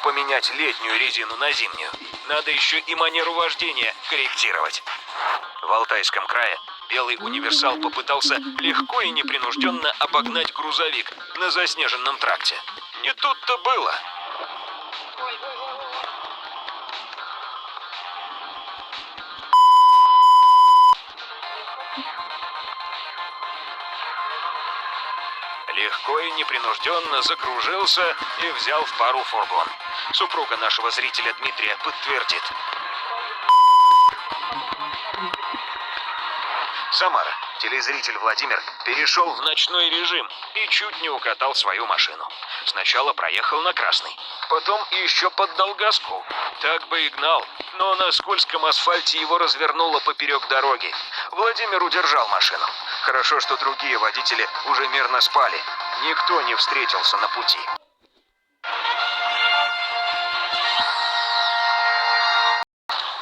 поменять летнюю резину на зимнюю. Надо еще и манеру вождения корректировать. В Алтайском крае белый универсал попытался легко и непринужденно обогнать грузовик на заснеженном тракте. Не тут-то было. Легко и непринужденно закружился и взял в пару фургон. Супруга нашего зрителя Дмитрия подтвердит. Самара. Телезритель Владимир перешел в ночной режим и чуть не укатал свою машину. Сначала проехал на красный, потом еще поддал газку. Так бы и гнал, но на скользком асфальте его развернуло поперек дороги. Владимир удержал машину. Хорошо, что другие водители уже мирно спали. Никто не встретился на пути.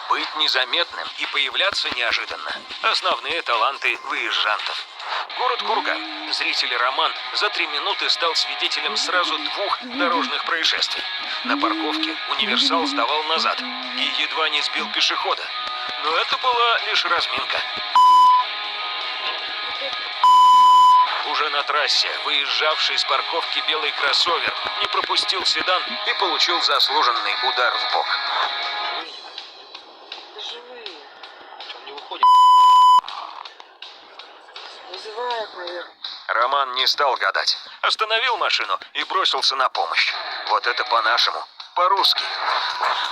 Быть незаметным и появляться неожиданно – основные таланты выезжантов. Город Курган. Зритель Роман за 3 минуты стал свидетелем сразу 2 дорожных происшествий. На парковке универсал сдавал назад и едва не сбил пешехода. Но это была лишь разминка. Уже на трассе выезжавший с парковки белый кроссовер не пропустил седан и получил заслуженный удар в бок. Роман не стал гадать. Остановил машину и бросился на помощь. Вот это по-нашему. По-русски.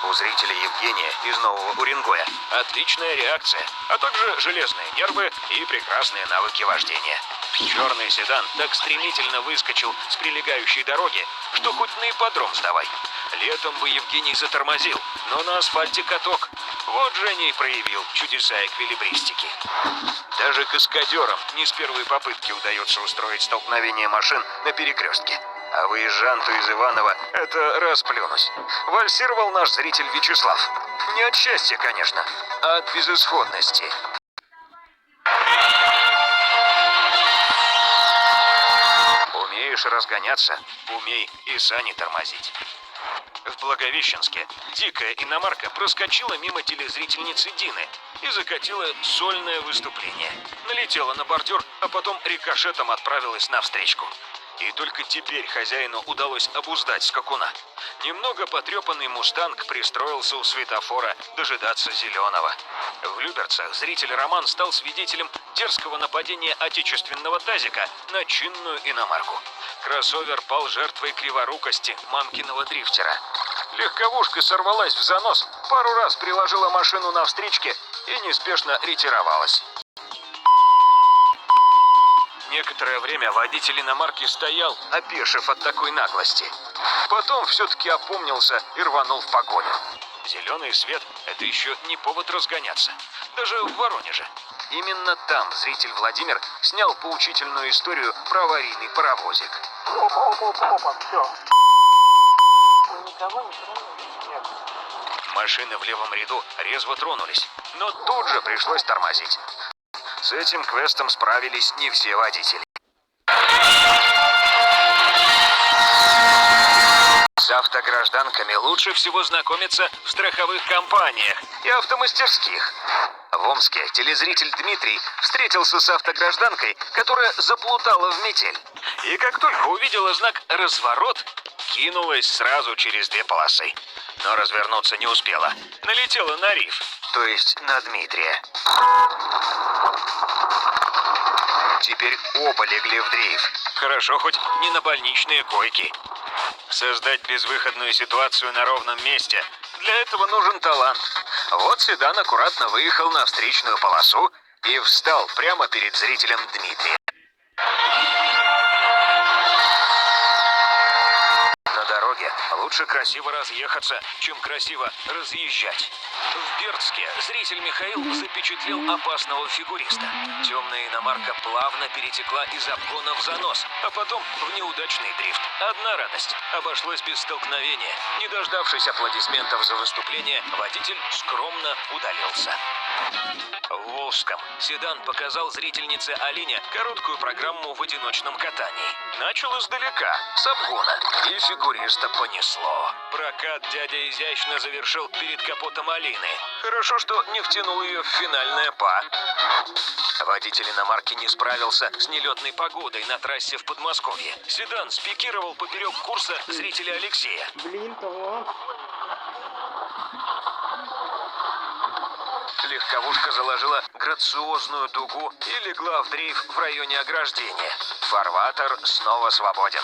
У зрителя Евгения из Нового Уренгоя отличная реакция, а также железные нервы и прекрасные навыки вождения. Черный седан так стремительно выскочил с прилегающей дороги, что хоть на ипподром сдавай. Летом бы Евгений затормозил, но на асфальте каток. Вот Женя и проявил чудеса эквилибристики. Даже каскадерам не с первой попытки удается устроить столкновение машин на перекрестке. А выезжанту из Иваново это расплюнуть. Вальсировал наш зритель Вячеслав. Не от счастья, конечно, а от безысходности. Умеешь разгоняться, умей и сани тормозить. В Благовещенске дикая иномарка проскочила мимо телезрительницы Дины и закатила сольное выступление. Налетела на бордюр, а потом рикошетом отправилась навстречку. И только теперь хозяину удалось обуздать скакуна. Немного потрепанный мустанг пристроился у светофора дожидаться зеленого. В Люберцах зритель Роман стал свидетелем дерзкого нападения отечественного тазика на чинную иномарку. Кроссовер пал жертвой криворукости мамкиного дрифтера. Легковушка сорвалась в занос, пару раз приложила машину на встречке и неспешно ретировалась. Некоторое время водитель иномарки стоял, опешив от такой наглости. Потом все-таки опомнился и рванул в погоню. Зеленый свет – это еще не повод разгоняться. Даже в Воронеже. Именно там зритель Владимир снял поучительную историю про аварийный паровозик. Опа, все. Никого не тронули? Нет. Машины в левом ряду резво тронулись, но тут же пришлось тормозить. С этим квестом справились не все водители. С автогражданками лучше всего знакомиться в страховых компаниях и автомастерских. В Омске телезритель Дмитрий встретился с автогражданкой, которая заплутала в метель. И как только увидела знак «Разворот», кинулась сразу через 2 полосы. Но развернуться не успела. Налетела на риф, то есть на Дмитрия. Теперь оба легли в дрейф. Хорошо, хоть не на больничные койки. Создать безвыходную ситуацию на ровном месте – для этого нужен талант. Вот седан аккуратно выехал на встречную полосу и встал прямо перед зрителем Дмитрия. На дороге лучше красиво разъехаться, чем красиво разъезжать. В Бердске зритель Михаил запечатлел опасного фигуриста. Темная иномарка плавно перетекла из обгона в занос, а потом в неудачный дрифт. Одна радость – обошлось без столкновения. Не дождавшись аплодисментов за выступление, водитель скромно удалился. В Волжском седан показал зрительнице Алине короткую программу в одиночном катании. Начал издалека, с обгона, и фигуриста понесло. повезло. Прокат дядя изящно завершил перед капотом Алины. Хорошо, что не втянул ее в финальное па. Водитель иномарки не справился с нелетной погодой на трассе в Подмосковье. Седан спикировал поперек курса зрителя Алексея. Блин, то. Легковушка заложила грациозную дугу и легла в дрейф в районе ограждения. Фарватер снова свободен.